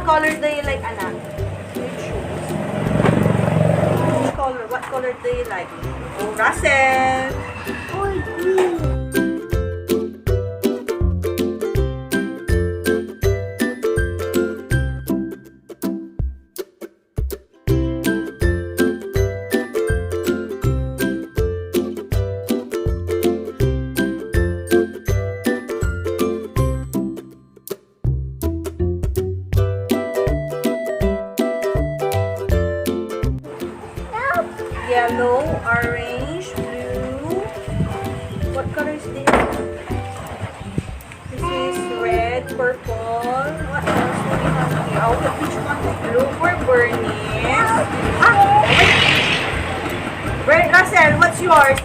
color do you like, anak? Which shoes? Which color? What color do you like? Oh, Russell! Oh, green. Yellow, orange, blue. What color is this? This is red, purple. What else do we have here? Oh, which one is blue for Bernice? Ah! Wait, Russell, what's yours?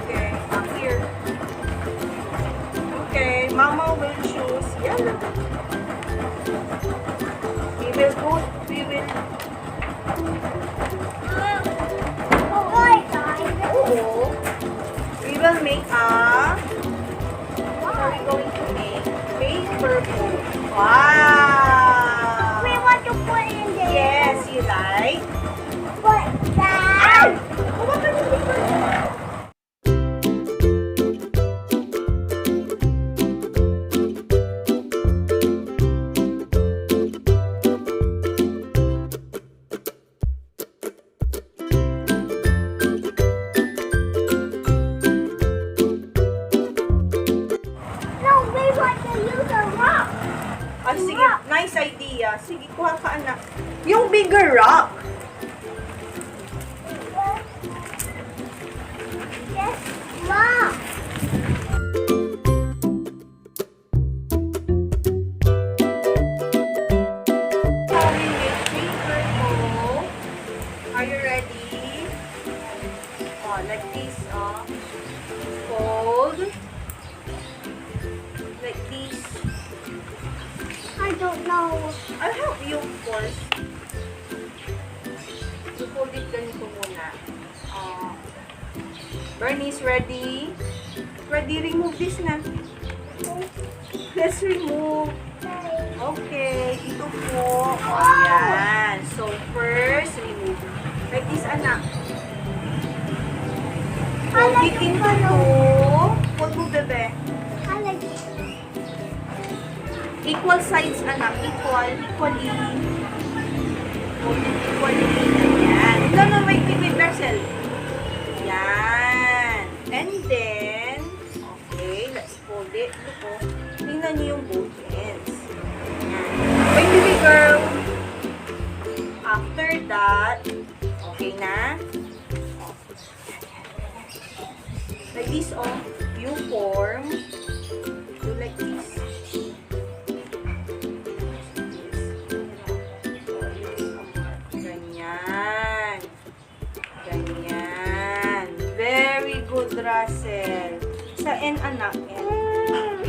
Okay, here. Okay, Mama will choose yellow. We will we will make a, what are we going to make? Paper boat. Wow! We want to put in there. Yes, you like? Put that. What are you doing? Ah, sige, nice idea. Sige, kuha ka, anak. Yung bigger rock. Yes, Mom. How we make paper boat. Are you ready? Oh, like this, oh. Fold. Like this. I don't know. I'll help you, of course. You hold it ganito muna. Bernice, ready? Ready? Remove this na. Let's remove. Okay, ito po. Ayan. So, first, remove. Like this, anak. Fold it into two. Hold mo, bebe. I like it. Equal sides, anak. Equally. Hold it equally. Ayan. No, wait, Marcel. Ayan. And then, okay, let's fold it. Look po. Tingnan niyo yung both ends. Ayan. Wait, baby girl. After that, okay na? Like this, oh. You form. Do like this. Ganyan. Very good, Russell. Sa N, anak, N.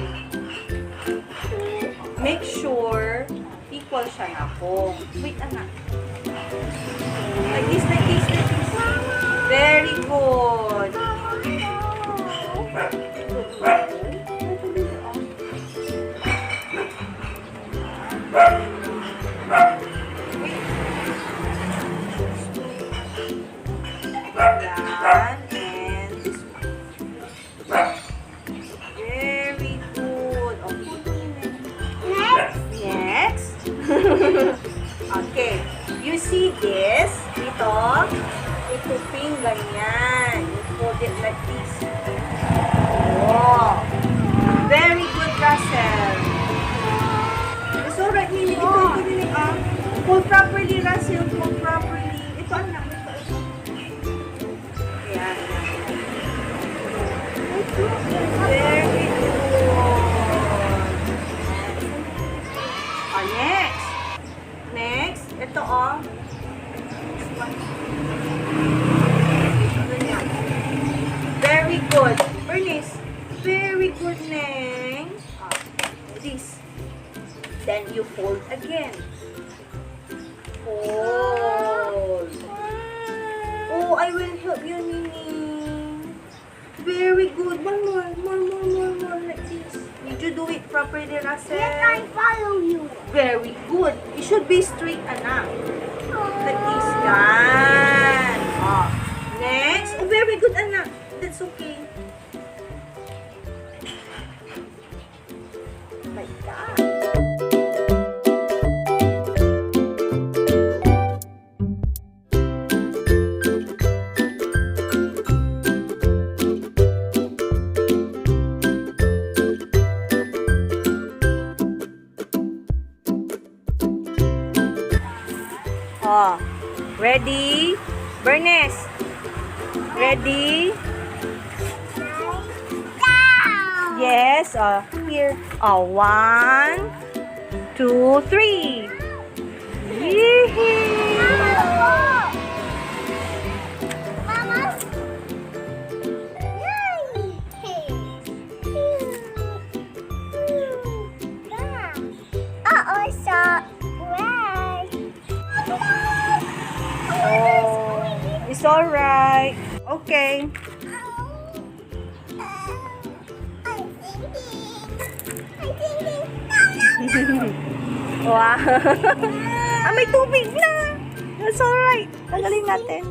Make sure equal siya na po. Wait, anak. Like this. Very good. Yan, and this one. Very good. Okay. Next. Okay. You see this? Ito ping ganyan. You fold it like this. Wow. Very good, Russell. It's alright, Nini. Ito, Nini. Fold properly, Russell. Fold properly. Ito, anak. Very good. Oh, next. Ito, oh. Very good. Bernice, very good, Neng. This. Then you fold again. Fold. Oh, I will help you, Nini. Very good. One more. Like this. Did you do it properly, Russell? Yes, I follow you. Very good. You should be straight, anak. Like this, yan. Oh. Next. Oh, very good, anak. That's okay. Like that. Oh, ready? Bernice, ready? Down. Yes, here. 1, 2, 3. Yee! Mama. Uh-oh, so red. Oh, it's alright. Okay. Wow. May tubig na. That's alright. Tagalin natin.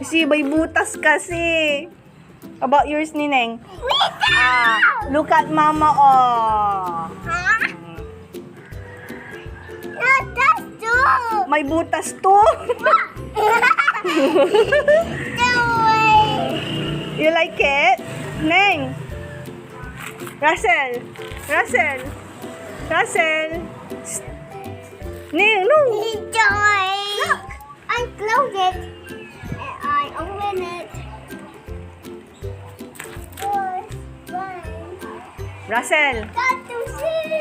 Kasi may butas kasi. About yours, Nineng? Look at Mama, oh. That's two. May butas to. You like it? Neng? Russell? Russell? Russell? Neng, no. Enjoy. Look, I close it. And I open it. Russell? Got to see.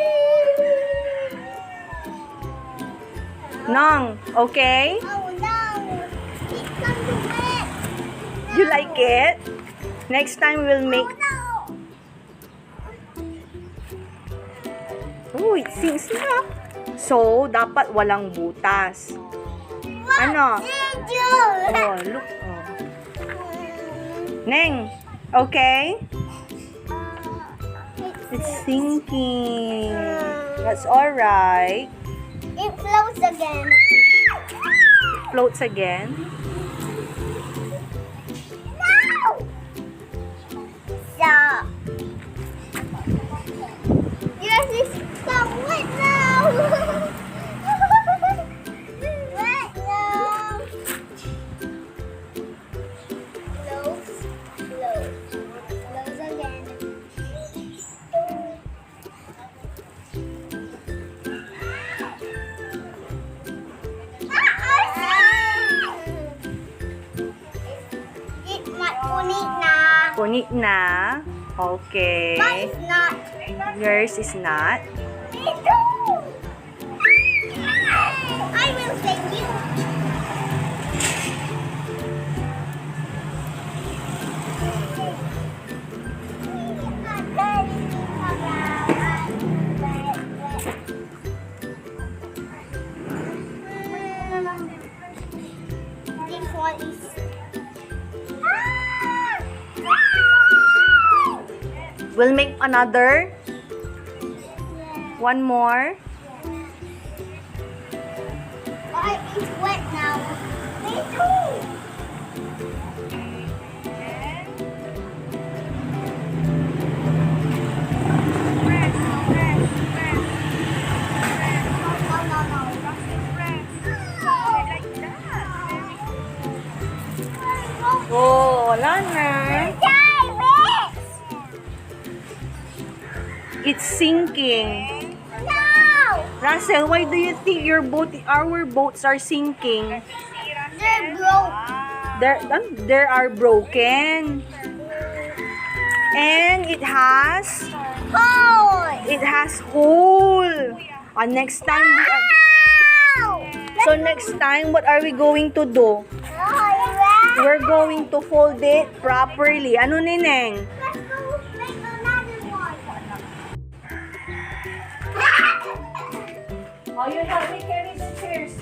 Nong, okay? Oh no. It comes to wet. You like it? Next time we'll make... Oh, it sings na. So, dapat walang butas. Ano? Did you? Oh, look. Oh. Neng, okay? It's sinking. That's alright. It floats again. Floats again. No! Stop. Yes, it's so wet now. Wet now. Floats, floats, floats again. Punit na. Okay. Mine's not. Yours is not. Me too. I will save you. This one is. We'll make another. One more. It's wet now. Me too. Oh, wala na. It's sinking. No! Russell, why do you think our boats are sinking? They're broke. They are broken. And it has hole. Next time next time, what are we going to do? We're going to fold it properly. Ano, Nineng? Let's go make another one. Oh, you help me carry the chairs.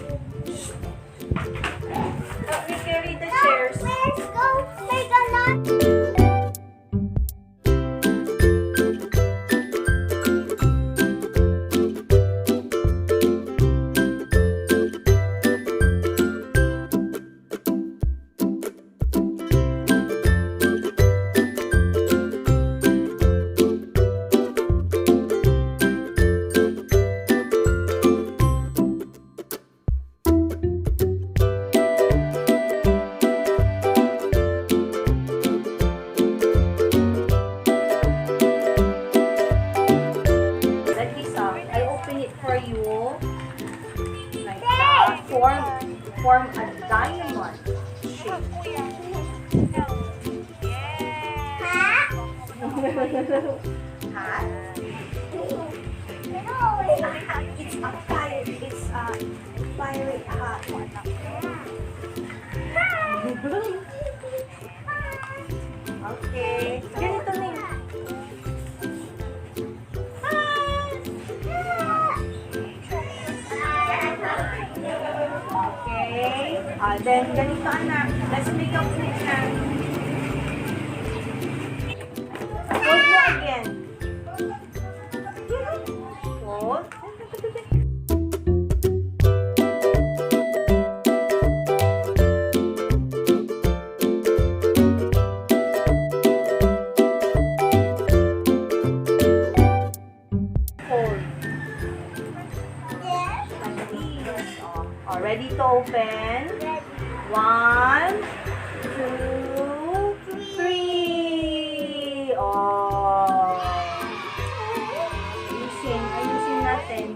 Help me carry the chairs. Let's go make another. form a diamond shape. Hat? It's a fire. It's a fiery hat. Okay. Ganito na yun. Okay. Then ganito anak. Let's make a flip na. Hold mo again. Hold. Hold. Ready to open? 1, 2, 3. Oh. Ayusin natin.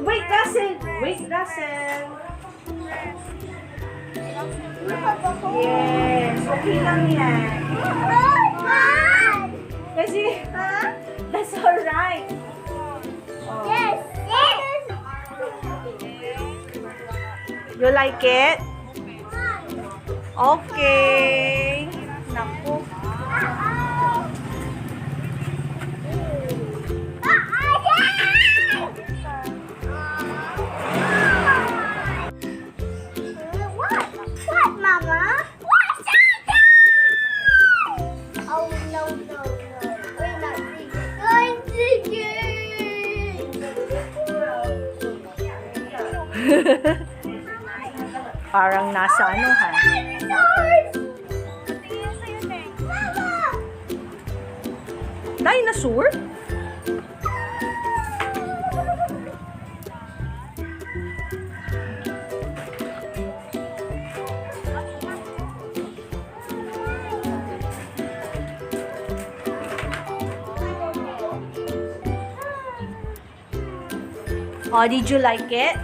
Wait, Russell. Yes, okay lang yan. Kasi, that's alright. Oh. Yes. You like it? Okay. Naku. What, Mama? What's that? Oh, no. We're not singing. I'm singing. Parang nasa ano ha? Dinosaur? Oh, did you like it?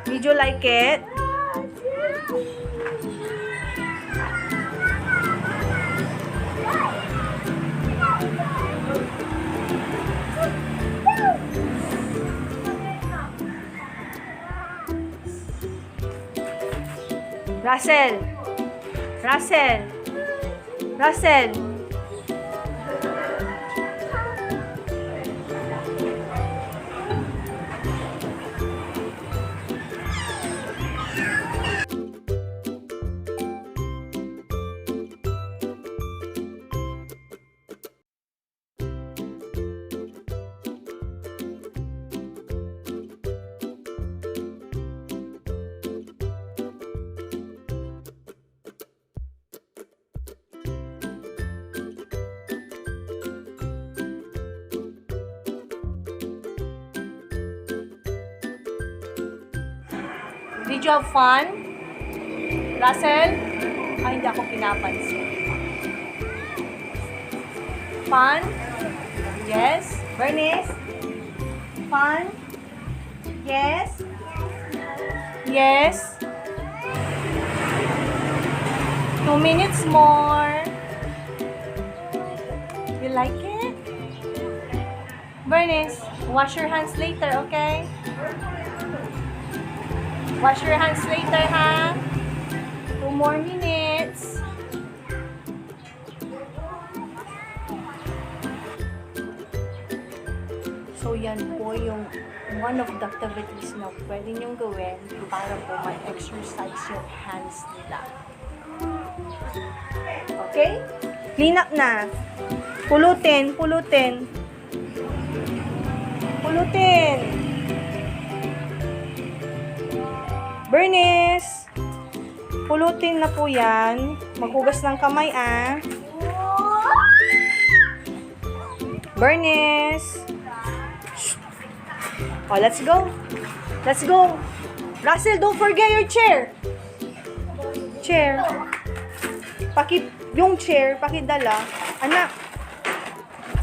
Did you like it? Russell. Did you have fun? Russell? Ay, hindi ako pinapansin. Fun? Yes? Bernice? Fun? Yes? Yes? 2 minutes more. You like it? Bernice, wash your hands later, okay? Wash your hands later, ha? 2 more minutes. So, yan po yung one of the activities na pwede niyong gawin para po ma-exercise yung hands nila. Okay? Clean up na. Pulutin. Bernice! Pulutin na po yan. Maghugas ng kamay, ah. Bernice! Oh, let's go. Russell, don't forget your chair. Yung chair, pakidala. Anak,